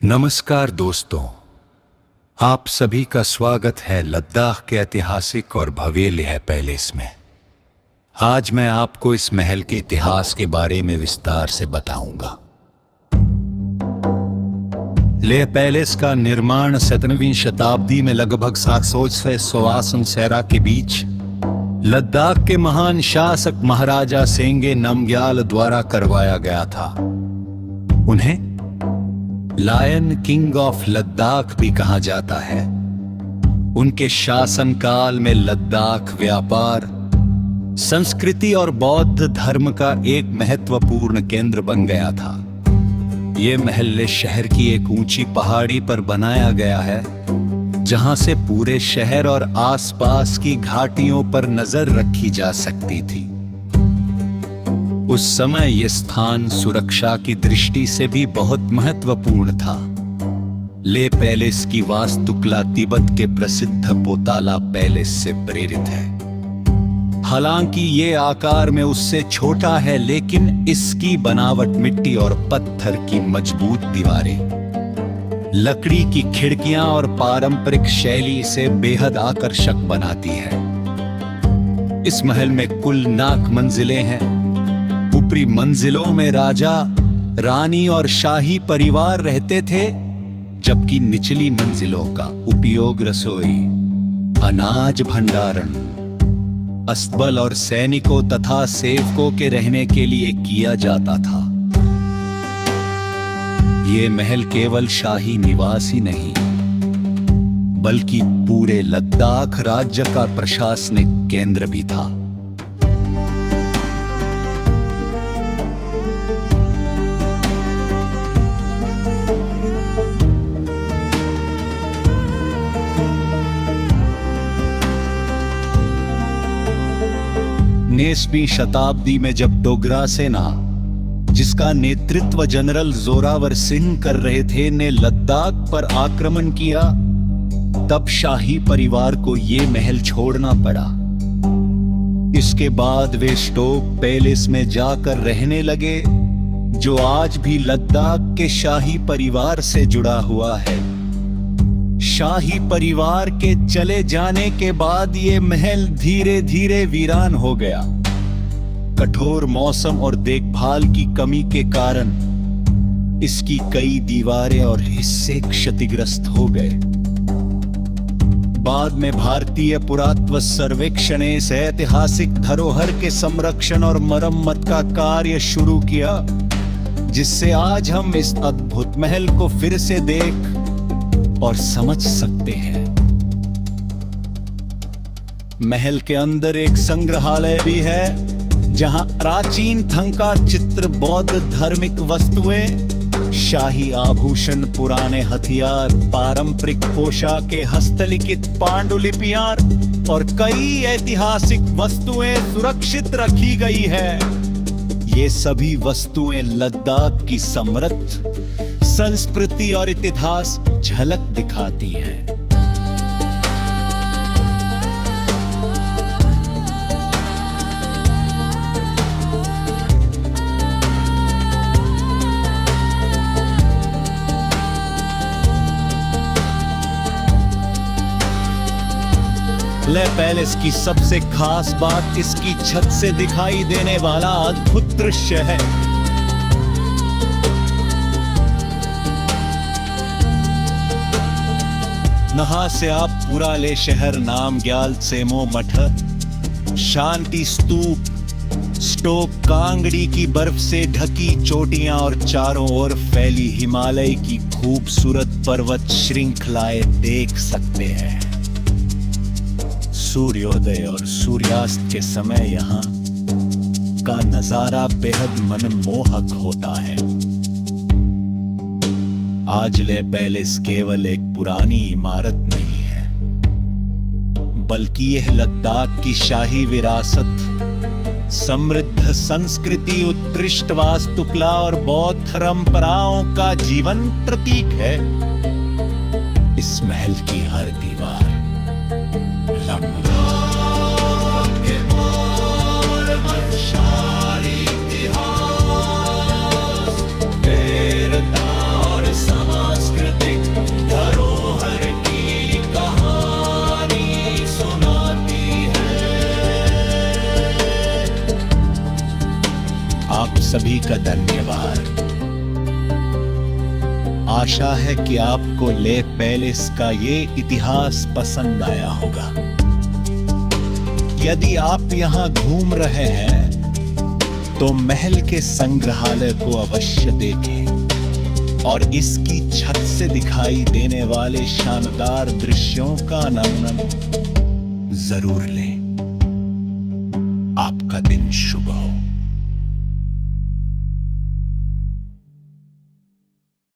नमस्कार दोस्तों, आप सभी का स्वागत है लद्दाख के ऐतिहासिक और भव्य लेह पैलेस में। आज मैं आपको इस महल के इतिहास के बारे में विस्तार से बताऊंगा। लेह पैलेस का निर्माण 17वीं शताब्दी में लगभग 700 से 100 सैरा के बीच लद्दाख के महान शासक महाराजा सेंगे नामग्याल द्वारा करवाया गया था। उन्हें लायन किंग ऑफ लद्दाख भी कहा जाता है। उनके शासनकाल में लद्दाख व्यापार, संस्कृति और बौद्ध धर्म का एक महत्वपूर्ण केंद्र बन गया था। यह महल शहर की एक ऊंची पहाड़ी पर बनाया गया है, जहां से पूरे शहर और आसपास की घाटियों पर नजर रखी जा सकती थी। उस समय यह स्थान सुरक्षा की दृष्टि से भी बहुत महत्वपूर्ण था। लेह पैलेस की वास्तुकला तिब्बत के प्रसिद्ध पोताला पैलेस से प्रेरित है। हालांकि ये आकार में उससे छोटा है, लेकिन इसकी बनावट मिट्टी और पत्थर की मजबूत दीवारें, लकड़ी की खिड़कियां और पारंपरिक शैली इसे बेहद आकर्षक बनाती है। इस महल में कुल 9 मंजिलें हैं। ऊपरी मंजिलों में राजा, रानी और शाही परिवार रहते थे, जबकि निचली मंजिलों का उपयोग रसोई, अनाज भंडारण, अस्तबल और सैनिकों तथा सेवकों के रहने के लिए किया जाता था। ये महल केवल शाही निवास ही नहीं, बल्कि पूरे लद्दाख राज्य का प्रशासनिक केंद्र भी था। उन्नीसवीं शताब्दी में जब डोगरा सेना, जिसका नेतृत्व जनरल जोरावर सिंह कर रहे थे, ने लद्दाख पर आक्रमण किया, तब शाही परिवार को यह महल छोड़ना पड़ा। इसके बाद वे स्टोक पैलेस में जाकर रहने लगे, जो आज भी लद्दाख के शाही परिवार से जुड़ा हुआ है। शाही परिवार के चले जाने के बाद ये महल धीरे धीरे वीरान हो गया। कठोर मौसम और देखभाल की कमी के कारण इसकी कई दीवारें और हिस्से क्षतिग्रस्त हो गए। बाद में भारतीय पुरातत्व सर्वेक्षण ने इस ऐतिहासिक धरोहर के संरक्षण और मरम्मत का कार्य शुरू किया, जिससे आज हम इस अद्भुत महल को फिर से देख और समझ सकते हैं। महल के अंदर एक संग्रहालय भी है, जहां प्राचीन थंका चित्र, बौद्ध धार्मिक वस्तुएं, शाही आभूषण, पुराने हथियार, पारंपरिक पोशाकें, हस्तलिखित पांडुलिपियां और कई ऐतिहासिक वस्तुएं सुरक्षित रखी गई है। ये सभी वस्तुएं लद्दाख की समृद्ध संस्कृति और इतिहास झलक दिखाती है। लेह पैलेस की सबसे खास बात इसकी छत से दिखाई देने वाला अद्भुत दृश्य है। नहा से आप पूरा लेह शहर, नामग्याल सेमो मठ, शांति स्तूप, स्टोक कांगड़ी की बर्फ से ढकी चोटियां और चारों ओर फैली हिमालय की खूबसूरत पर्वत श्रृंखलाएं देख सकते हैं। सूर्योदय और सूर्यास्त के समय यहाँ का नजारा बेहद मनमोहक होता है। आज लेह पैलेस केवल एक पुरानी इमारत नहीं है, बल्कि यह लद्दाख की शाही विरासत, समृद्ध संस्कृति, उत्कृष्ट वास्तुकला और बौद्ध परंपराओं का जीवन प्रतीक है। इस महल की हर दीवार संस्कृति सभी का धन्यवाद। आशा है कि आपको लेक पैलेस का ये इतिहास पसंद आया होगा। यदि आप यहाँ घूम रहे हैं तो महल के संग्रहालय को अवश्य देखें और इसकी छत से दिखाई देने वाले शानदार दृश्यों का आनंद जरूर लें। आपका दिन शुभ हो।